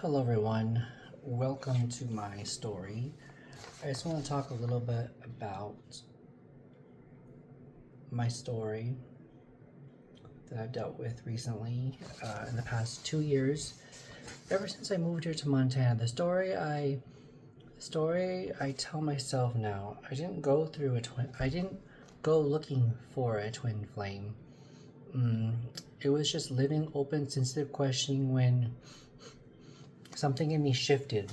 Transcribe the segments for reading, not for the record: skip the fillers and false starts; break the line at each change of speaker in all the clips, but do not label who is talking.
Hello, everyone. Welcome to my story. I just want to talk a little bit about my story that I've dealt with recently in the past 2 years. Ever since I moved here to Montana, the story I tell myself now. I didn't go through a twin. I didn't go looking for a twin flame. Mm, it was just living open, sensitive, questioning when something in me shifted.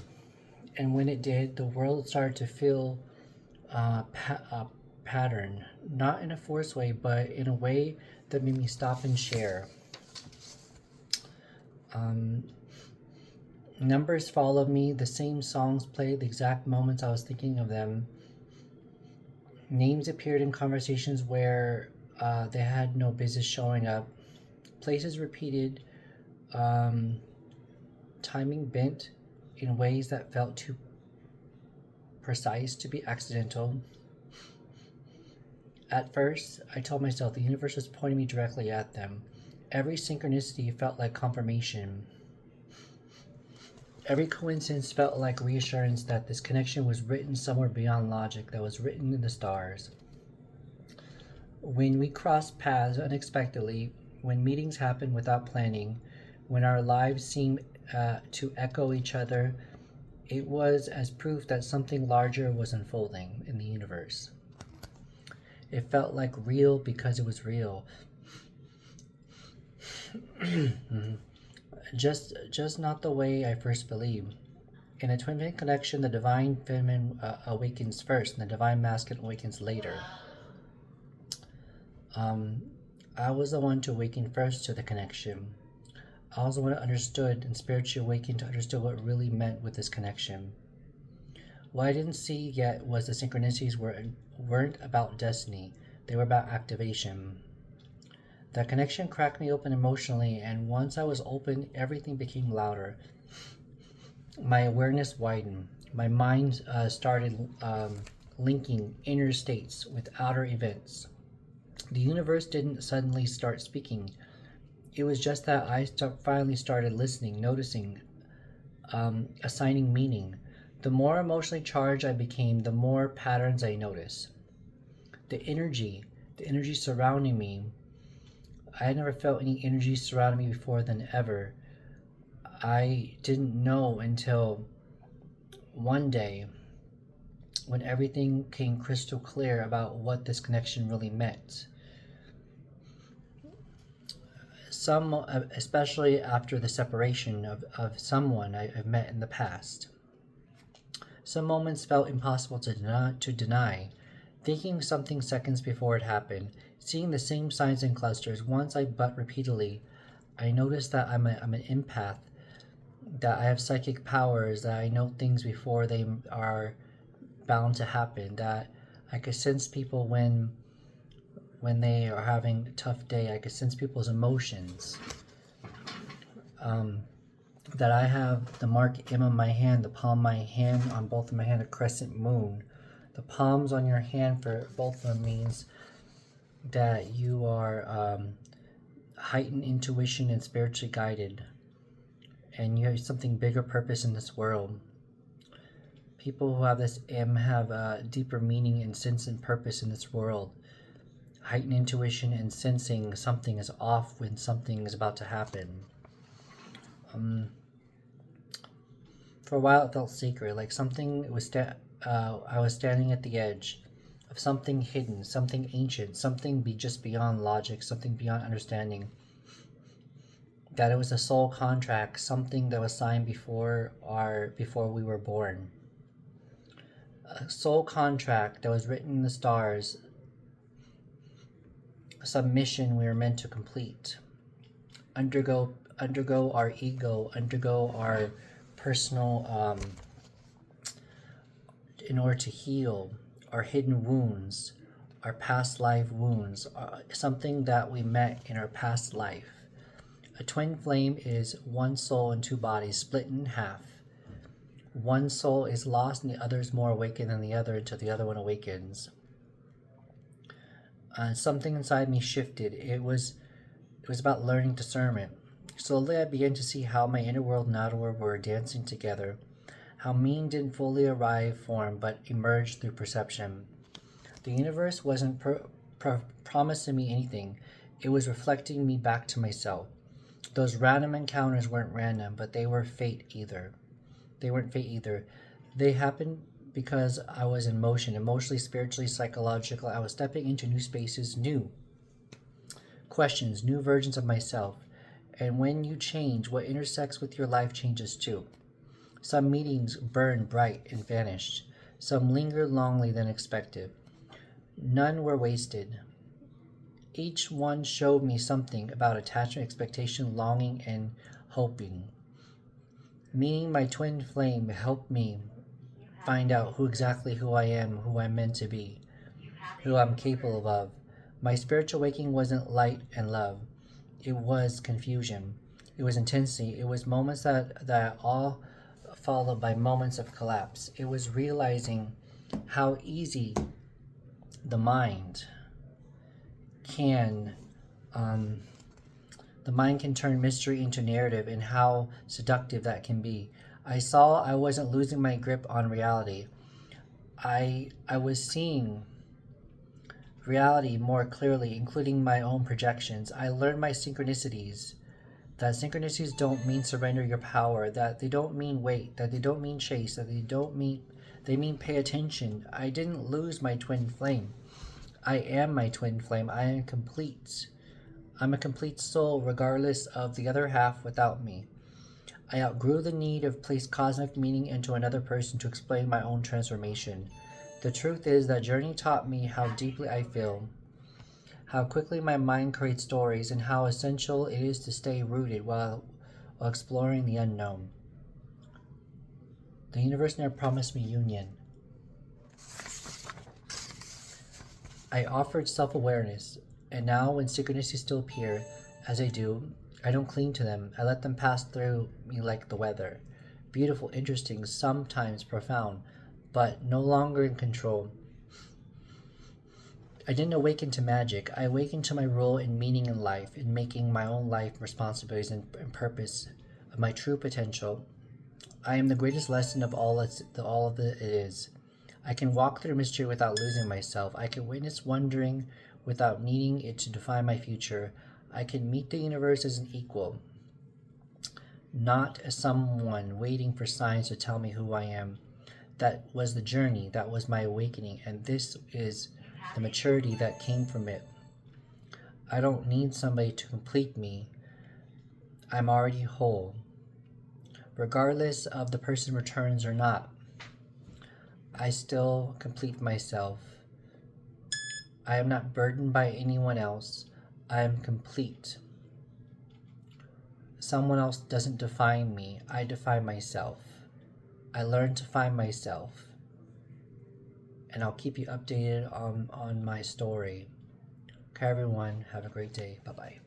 And when it did, the world started to feel a pattern, not in a forced way, but in a way that made me stop and share. Um, Numbers followed me, the same songs played the exact moments I was thinking of them. Names appeared in conversations where they had no business showing up. Places repeated, um, timing bent in ways that felt too precise to be accidental. At first, I told myself the universe was pointing me directly at them. Every synchronicity felt like confirmation. Every coincidence felt like reassurance that this connection was written somewhere beyond logic, that was written in the stars. When we crossed paths unexpectedly, when meetings happened without planning, when our lives seemed to echo each other, it was as proof that something larger was unfolding in the universe. It felt like real because it was real. just not the way I first believed. In a twin flame connection, the divine feminine awakens first, and the divine masculine awakens later. Um, I was the one to awaken first to the connection. I was the one that understood and spiritually awakened to understand what it really meant with this connection. What I didn't see yet was the synchronicities weren't about destiny; they were about activation. That connection cracked me open emotionally, and once I was open, everything became louder. My awareness widened. My mind started linking inner states with outer events. The universe didn't suddenly start speaking. It was just that finally started listening, noticing, assigning meaning. The more emotionally charged I became, the more patterns I noticed. The energy, the energy surrounding me, I had never felt any energy surrounding me before than ever. I didn't know until one day when everything came crystal clear about what this connection really meant. Especially after the separation of someone I've met in the past. Some moments felt impossible to deny. Thinking something seconds before it happened, seeing the same signs and clusters once I but repeatedly, I noticed that I'm an empath, that I have psychic powers, that I know things before they are bound to happen, that I could sense people when they are having a tough day. I could sense people's emotions. Um, that I have the mark M on my hand, the palm of my hand on both of my hand, a crescent moon. The palms on your hand for both of them means that you are heightened intuition and spiritually guided, and you have something bigger purpose in this world. People who have this M have a deeper meaning and sense and purpose in this world. Heightened intuition and sensing something is off when something is about to happen. For a while, it felt sacred, like something was. I was standing at the edge of something hidden, something ancient, something just beyond logic, something beyond understanding. That it was a soul contract, something that was signed before we were born. A soul contract that was written in the stars, some mission we were meant to complete. Undergo our ego, undergo our personal, in order to heal our hidden wounds, our past life wounds, something that we met in our past life. A twin flame is one soul in two bodies split in half. One soul is lost and the other is more awakened than the other until the other one awakens. Something inside me shifted. It was about learning discernment. Slowly, I began to see how my inner world and outer world were dancing together, how meaning didn't fully arrive form but emerged through perception. The universe wasn't promising me anything, it was reflecting me back to myself. Those random encounters weren't random, but they were fate either. They weren't fate either. They happened because I was in motion, emotionally, spiritually, psychologically. I was stepping into new spaces, new questions, new versions of myself. And when you change, what intersects with your life changes too. Some meetings burned bright and vanished. Some lingered longly than expected. None were wasted. Each one showed me something about attachment, expectation, longing, and hoping. Meeting my twin flame helped me find out who I am, who I'm meant to be, who I'm capable of. My spiritual waking wasn't light and love. It was confusion. It was intensity. It was moments that all followed by moments of collapse. It was realizing how easy the mind can um, the mind can turn mystery into narrative and how seductive that can be. I saw I wasn't losing my grip on reality. I was seeing reality more clearly, including my own projections. I learned my synchronicities. That synchronicities don't mean surrender your power, that they don't mean wait, that they don't mean chase, that they mean pay attention. I didn't lose my twin flame. I am my twin flame. I am complete. I'm a complete soul regardless of the other half without me. I outgrew the need of place cosmic meaning into another person to explain my own transformation. The truth is that journey taught me how deeply I feel, how quickly my mind creates stories, and how essential it is to stay rooted while exploring the unknown. The universe never promised me union. I offered self-awareness, and now when synchronicities still appear, as they do, I don't cling to them. I let them pass through me like the weather. Beautiful, interesting, sometimes profound, but no longer in control. I didn't awaken to magic. I awakened to my role in meaning in life, in making my own life responsibilities and purpose of my true potential. I am the greatest lesson of all of it is. I can walk through mystery without losing myself. I can witness wondering without needing it to define my future. I can meet the universe as an equal, not as someone waiting for signs to tell me who I am. That was the journey, that was my awakening, and this is the maturity that came from it. I don't need somebody to complete me. I'm already whole. Regardless of the person returns or not, I still complete myself. I am not burdened by anyone else. I am complete. Someone else doesn't define me. I define myself. I learn to find myself. And I'll keep you updated on my story. Okay, everyone, have a great day. Bye-bye.